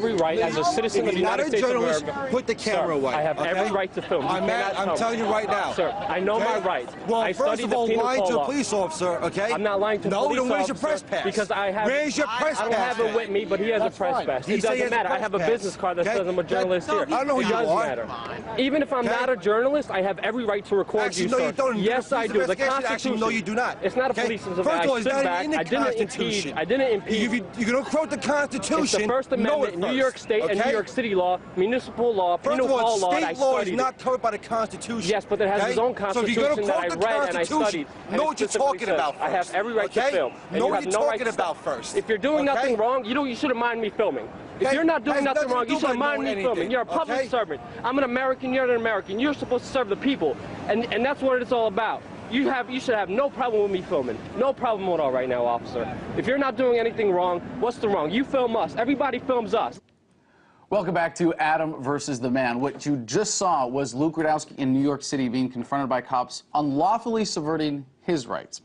Every right as a citizen of the United States of America. Put the camera away. I have every right to film. I'm telling you right now. Sir, I know my rights. Well, I first of all, lying to a police officer, okay? I'm not lying to a police officer. No, then where's your press pass? Because I have. Where's your press pass? I don't have it with me, but he has a press pass. It doesn't matter. I have a business card that says I'm a journalist here. I don't know who you are. It doesn't matter. Even if I'm not a journalist, I have every right to record you, sir. No, you don't. Yes, I do. The Constitution. Actually, no, you do not. It's not a police investigation. I didn't impede. I didn't impede. You don't quote the Constitution. It's the First Amendment, New York State and New York City law, municipal law, penal law. State law is not covered by the Constitution. Yes, but it has its own Constitution that I read and I studied. Know what you're talking about first. I have every right to film. Know what you're talking about first. If you're doing nothing wrong, you shouldn't mind me filming. If you're not doing nothing wrong, you shouldn't mind me filming. You're a public servant. I'm an American, you're an American. You're supposed to serve the people. And that's what it's all about. You should have no problem with me filming. No problem at all right now, officer. If you're not doing anything wrong, what's the wrong? You film us. Everybody films us. Welcome back to Adam versus the Man. What you just saw was Luke Rudkowski in New York City being confronted by cops unlawfully subverting his rights.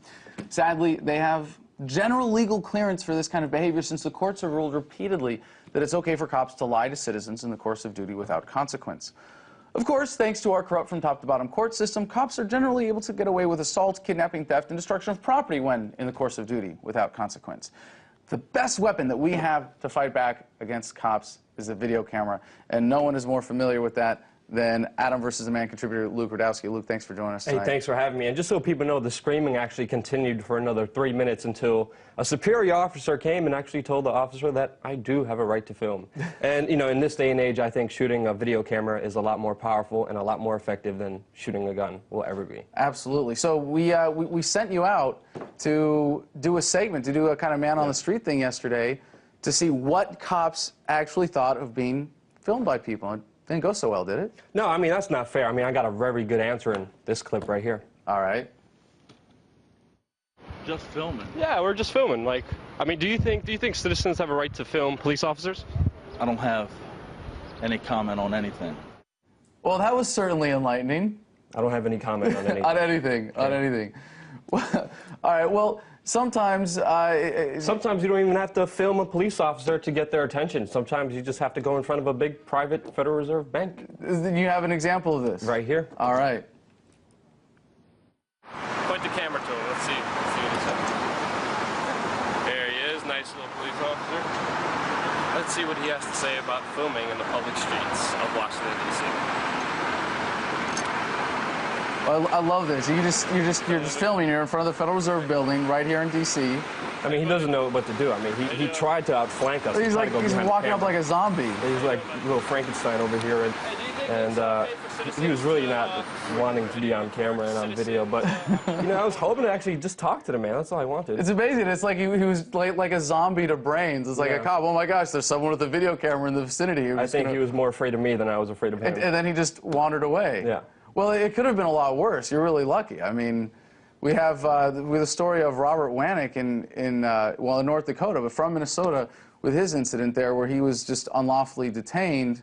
Sadly, they have general legal clearance for this kind of behavior since the courts have ruled repeatedly that it's okay for cops to lie to citizens in the course of duty without consequence. Of course, thanks to our corrupt from top to bottom court system, cops are generally able to get away with assault, kidnapping, theft, and destruction of property when in the course of duty without consequence. The best weapon that we have to fight back against cops is a video camera, and no one is more familiar with that than Adam versus the Man contributor Luke Rudkowski. Luke, thanks for joining us tonight. Hey, thanks for having me. And just so people know, the screaming actually continued for another 3 minutes until a superior officer came and actually told the officer that I do have a right to film. And, you know, in this day and age, I think shooting a video camera is a lot more powerful and a lot more effective than shooting a gun will ever be. Absolutely. So we sent you out to do a segment, to do a kind of man on the street thing yesterday to see what cops actually thought of being filmed by people. It didn't go so well, did it? No, I mean, that's not fair. I mean, I got a very good answer in this clip right here. All right. Just filming. Yeah, we're just filming. Like, I mean, do you think citizens have a right to film police officers? I don't have any comment on anything. Well, that was certainly enlightening. I don't have any comment on anything. On anything. Okay. On anything. All right. Well, sometimes sometimes you don't even have to film a police officer to get their attention. Sometimes you just have to go in front of a big private Federal Reserve bank. You have an example of this? Right here. All right. Point the camera to him. Let's see what he says. There he is. Nice little police officer. Let's see what he has to say about filming in the public streets of Washington, D.C. I love this. You're just filming. You're in front of the Federal Reserve Building right here in D.C. I mean, he doesn't know what to do. I mean, he tried to outflank us. He's walking up like a zombie. He's like little Frankenstein over here, and he was really not wanting to be on camera and on video. But you know, I was hoping to actually just talk to the man. That's all I wanted. It's amazing. It's like he was like a zombie to brains. It's like a cop. Oh my gosh, there's someone with a video camera in the vicinity. I think he was more afraid of me than I was afraid of him. And then he just wandered away. Yeah. Well, it could have been a lot worse. You're really lucky. I mean, we have the story of Robert Wanick in North Dakota, but from Minnesota, with his incident there where he was just unlawfully detained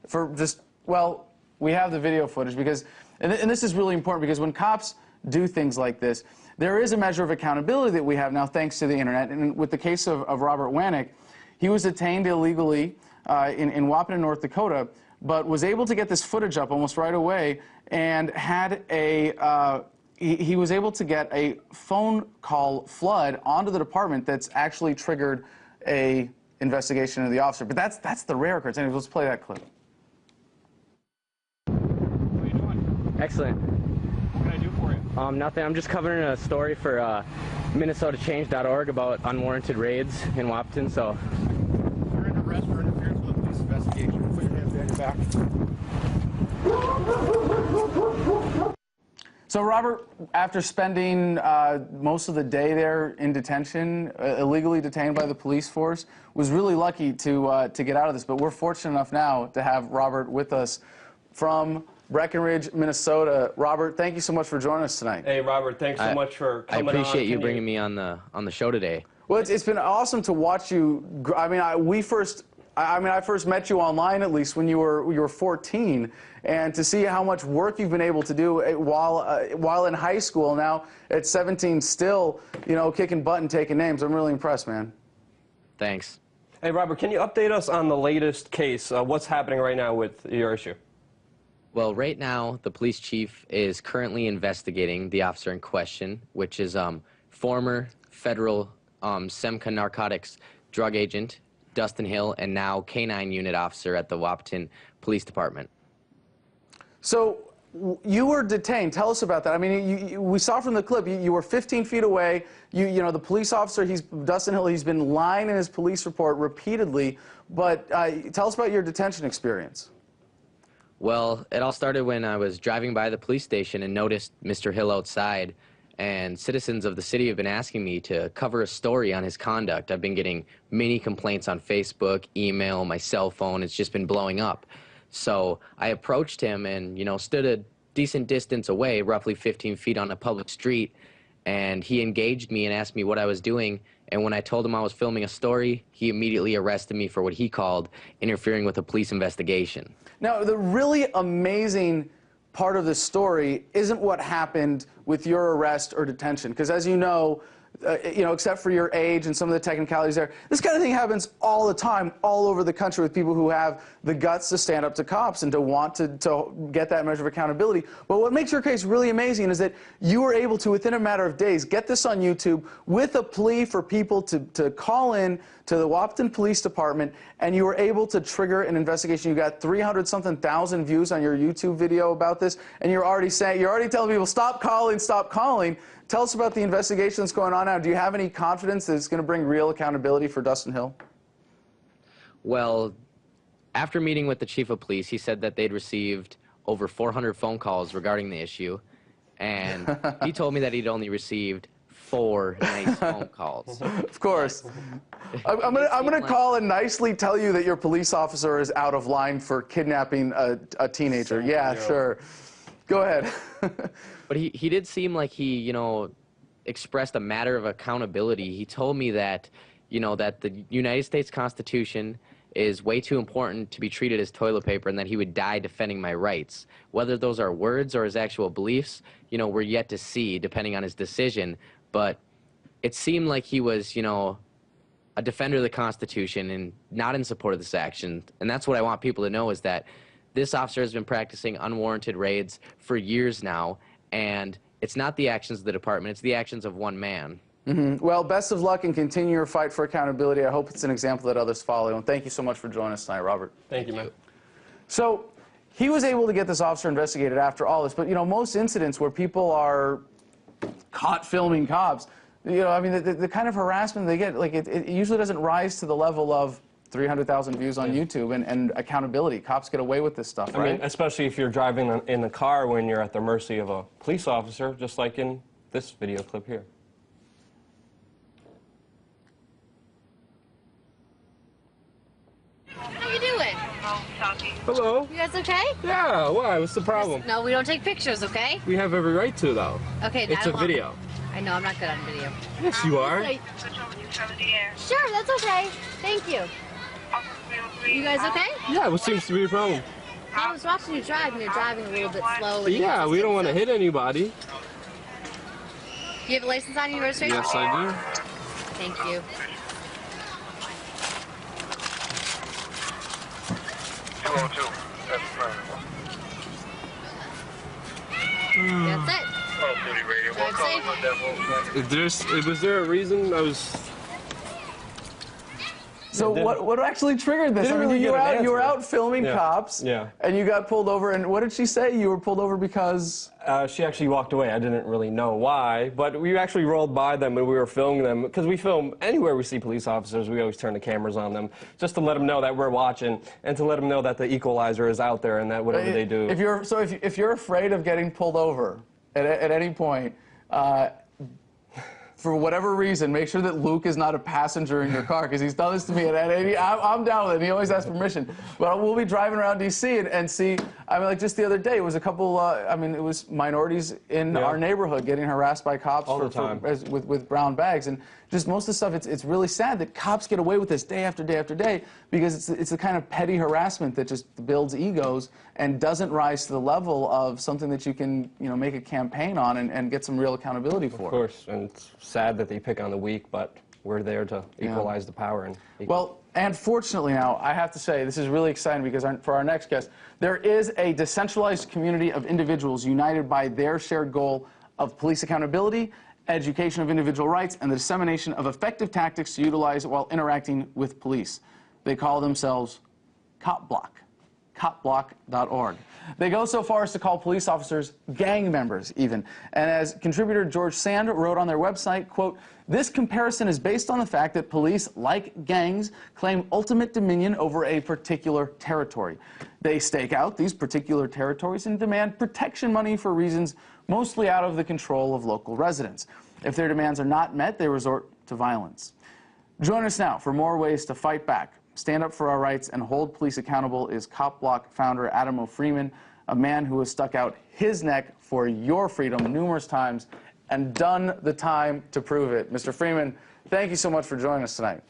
for just, well, we have the video footage because, and this is really important because when cops do things like this, there is a measure of accountability that we have now thanks to the internet. And with the case of Robert Wanick, he was detained illegally in Waupun, North Dakota, but was able to get this footage up almost right away and had a, he was able to get a phone call flood onto the department that's actually triggered a investigation of the officer. But that's the rare occurrence. Anyways, let's play that clip. How are you doing? Excellent. What can I do for you? Nothing. I'm just covering a story for MinnesotaChange.org about unwarranted raids in Wapton, so. You're under arrest for interference with a police investigation. Put your hands behind your back. So Robert, after spending most of the day there in detention, illegally detained by the police force, was really lucky to get out of this. But we're fortunate enough now to have Robert with us from Breckenridge, Minnesota. Robert, thank you so much for joining us tonight. Hey, Robert, thanks so much for coming on. I appreciate you bringing me on the show today. Well, it's been awesome to watch you. I mean, I first met you online, at least when you were 14, and to see how much work you've been able to do while in high school. Now at 17, still, you know, kicking butt and taking names. I'm really impressed, man. Thanks. Hey, Robert, can you update us on the latest case? What's happening right now with your issue? Well, right now, the police chief is currently investigating the officer in question, which is former federal Semca narcotics drug agent Dustin Hill, and now K-9 unit officer at the Wahpeton Police Department. So you were detained. Tell us about that. I mean, we saw from the clip, you were 15 feet away. You know, the police officer, Dustin Hill, he's been lying in his police report repeatedly. But tell us about your detention experience. Well, it all started when I was driving by the police station and noticed Mr. Hill outside, and citizens of the city have been asking me to cover a story on his conduct. I've been getting many complaints on Facebook, email, my cell phone. It's just been blowing up. So I approached him and, you know, stood a decent distance away, roughly 15 feet on a public street, and he engaged me and asked me what I was doing. And when I told him I was filming a story, he immediately arrested me for what he called interfering with a police investigation. Now, the really amazing part of this story isn't what happened with your arrest or detention, because as you know, except for your age and some of the technicalities there, this kind of thing happens all the time, all over the country, with people who have the guts to stand up to cops and to want to get that measure of accountability. But what makes your case really amazing is that you were able to, within a matter of days, get this on YouTube with a plea for people to call in to the Wahpeton Police Department, and you were able to trigger an investigation. You got 300-something thousand views on your YouTube video about this, and you're already telling people, stop calling, stop calling. Tell us about the investigation that's going on now. Do you have any confidence that it's going to bring real accountability for Dustin Hill? Well, after meeting with the chief of police, he said that they'd received over 400 phone calls regarding the issue, and he told me that he'd only received 4 nice phone calls. Of course. I'm gonna call and nicely tell you that your police officer is out of line for kidnapping a teenager. Yeah, sure. Go ahead. But he did seem like he, you know, expressed a matter of accountability. He told me that, you know, that the United States Constitution is way too important to be treated as toilet paper, and that he would die defending my rights. Whether those are words or his actual beliefs, you know, we're yet to see, depending on his decision. But it seemed like he was, you know, a defender of the Constitution and not in support of this action. And that's what I want people to know, is that this officer has been practicing unwarranted raids for years now, and it's not the actions of the department, it's the actions of one man. Mm-hmm. Well, best of luck and continue your fight for accountability. I hope it's an example that others follow. And thank you so much for joining us tonight, Robert. Thank you, man. So he was able to get this officer investigated after all this, but, you know, most incidents where people are caught filming cops, you know, I mean, the kind of harassment they get, like, it usually doesn't rise to the level of 300,000 views on YouTube and accountability. Cops get away with this stuff, right? I mean, especially if you're driving in the car when you're at the mercy of a police officer, just like in this video clip here. How you doing? Hello? You guys okay? Yeah, why? What's the problem? No, we don't take pictures, okay? We have every right to, though. Okay, It's a video. I know, I'm not good on video. Yes, you are. Sure, that's okay. Thank you. You guys okay? Yeah, what seems to be the problem? I was watching you drive, and you're driving a little bit slow. And Yeah, we don't want to hit anybody. You have a license on your registration? Yes, I do. Thank you. That's it. Drive safe. Was there a reason I was... So what actually triggered this? I Didn't mean, really get you were an answer. out filming cops, and you got pulled over. And what did she say? You were pulled over because? She actually walked away. I didn't really know why, but we actually rolled by them and we were filming them, because we film anywhere we see police officers. We always turn the cameras on them just to let them know that we're watching, and to let them know that the equalizer is out there and that whatever they do. If you're afraid of getting pulled over at any point, for whatever reason, make sure that Luke is not a passenger in your car, because he's done this to me. And I'm down with it. And he always asks permission. But we'll be driving around D.C. and see. I mean, like just the other day, it was a couple. I mean, it was minorities in our neighborhood getting harassed by cops with brown bags. And just most of the stuff, it's really sad that cops get away with this day after day after day, because it's the kind of petty harassment that just builds egos and doesn't rise to the level of something that you can, you know, make a campaign on and get some real accountability for. Of course, and it's sad that they pick on the weak, but we're there to equalize the power. And well, and fortunately now, I have to say, this is really exciting because for our next guest, there is a decentralized community of individuals united by their shared goal of police accountability, education of individual rights, and the dissemination of effective tactics to utilize while interacting with police. They call themselves CopBlock. copblock.org. They go so far as to call police officers gang members, even. And as contributor George Sand wrote on their website, quote, "This comparison is based on the fact that police, like gangs, claim ultimate dominion over a particular territory. They stake out these particular territories and demand protection money for reasons mostly out of the control of local residents. If their demands are not met, they resort to violence." Join us now for more ways to fight back, stand up for our rights, and hold police accountable is CopBlock founder Adam Freeman, a man who has stuck out his neck for your freedom numerous times and done the time to prove it. Mr. Freeman, thank you so much for joining us tonight.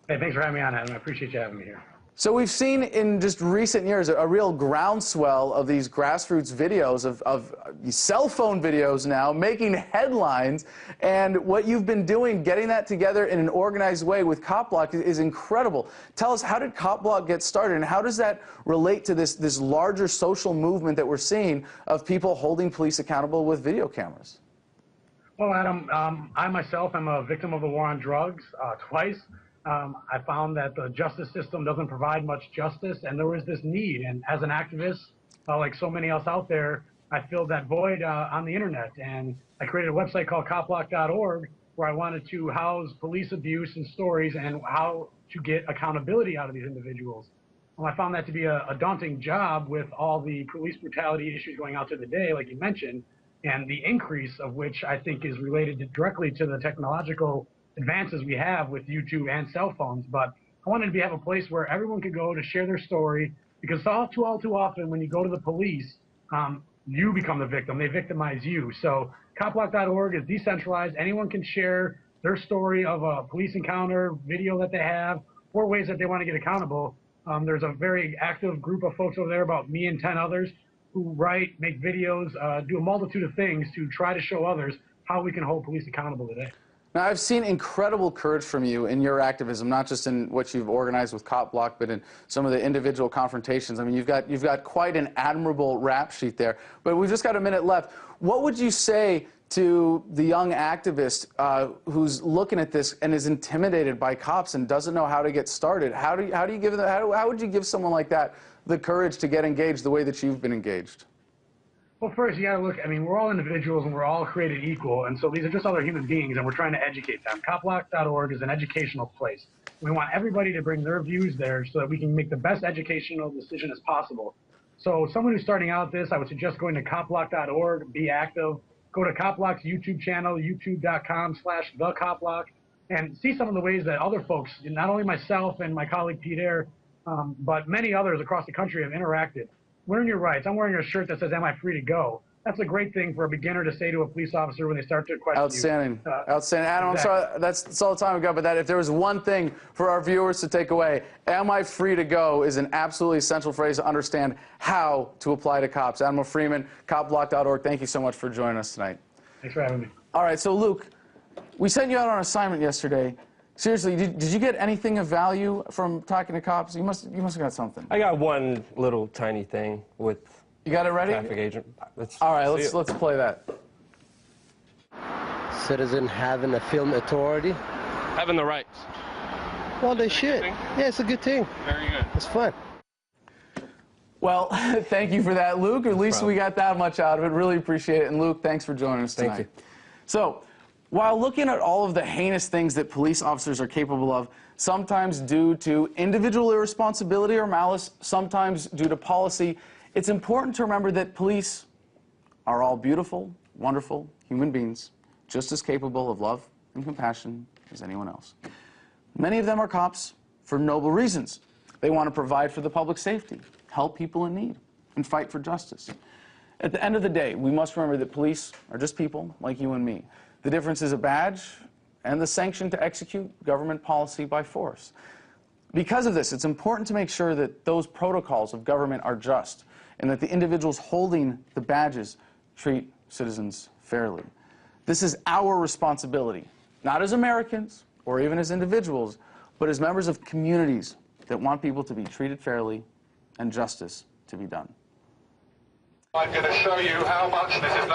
Hey, thanks for having me on, Adam. I appreciate you having me here. So we've seen in just recent years a real groundswell of these grassroots videos, of cell phone videos now, making headlines. And what you've been doing, getting that together in an organized way with CopBlock is incredible. Tell us, how did CopBlock get started, and how does that relate to this larger social movement that we're seeing of people holding police accountable with video cameras? Well, Adam, I myself am a victim of the war on drugs twice. I found that the justice system doesn't provide much justice, and there was this need. And as an activist, like so many else out there, I filled that void on the internet. And I created a website called copblock.org where I wanted to house police abuse and stories and how to get accountability out of these individuals. Well, I found that to be a daunting job with all the police brutality issues going out there today, like you mentioned, and the increase of which I think is related directly to the technological advances we have with YouTube and cell phones. But I wanted to have a place where everyone could go to share their story, because all too often when you go to the police, you become the victim. They victimize you. So copblock.org is decentralized. Anyone can share their story of a police encounter, video that they have, or ways that they want to get accountable. There's a very active group of folks over there, about me and 10 others, who write, make videos, do a multitude of things to try to show others how we can hold police accountable today. Now, I've seen incredible courage from you in your activism, not just in what you've organized with CopBlock, but in some of the individual confrontations. I mean, you've got quite an admirable rap sheet there. But we've just got a minute left. What would you say to the young activist who's looking at this and is intimidated by cops and doesn't know how to get started? How would you give someone like that the courage to get engaged the way that you've been engaged? Well, first, you got to look, I mean, we're all individuals and we're all created equal, and so these are just other human beings, and we're trying to educate them. Copblock.org is an educational place. We want everybody to bring their views there so that we can make the best educational decision as possible. So someone who's starting out this, I would suggest going to copblock.org, be active, go to CopBlock's YouTube channel, youtube.com/thecopblock, and see some of the ways that other folks, not only myself and my colleague Pete Ayer, but many others across the country have interacted. Learn your rights. I'm wearing a shirt that says, "Am I free to go?" That's a great thing for a beginner to say to a police officer when they start to question Outstanding. you. Outstanding. Adam, exactly. I'm sorry, that's all the time we've got, but if there was one thing for our viewers to take away, "Am I free to go?" is an absolutely essential phrase to understand how to apply to cops. Adam Freeman, copblock.org, thank you so much for joining us tonight. Thanks for having me. All right, so Luke, we sent you out on assignment yesterday. Seriously, did you get anything of value from talking to cops? You must have got something. I got one little tiny thing with. You got it ready? Traffic agent. All right, let's play that. Citizen having a film authority. Having the rights. Well, they should. Yeah, it's a good thing. Very good. It's fun. Well, thank you for that, Luke. At least we got that much out of it. Really appreciate it. And Luke, thanks for joining us tonight. Thank you. So, while looking at all of the heinous things that police officers are capable of, sometimes due to individual irresponsibility or malice, sometimes due to policy, it's important to remember that police are all beautiful, wonderful human beings, just as capable of love and compassion as anyone else. Many of them are cops for noble reasons. They want to provide for the public safety, help people in need, and fight for justice. At the end of the day, we must remember that police are just people like you and me. The difference is a badge and the sanction to execute government policy by force. Because of this, it's important to make sure that those protocols of government are just and that the individuals holding the badges treat citizens fairly. This is our responsibility, not as Americans, or even as individuals, but as members of communities that want people to be treated fairly and justice to be done. I'm going to show you how much this is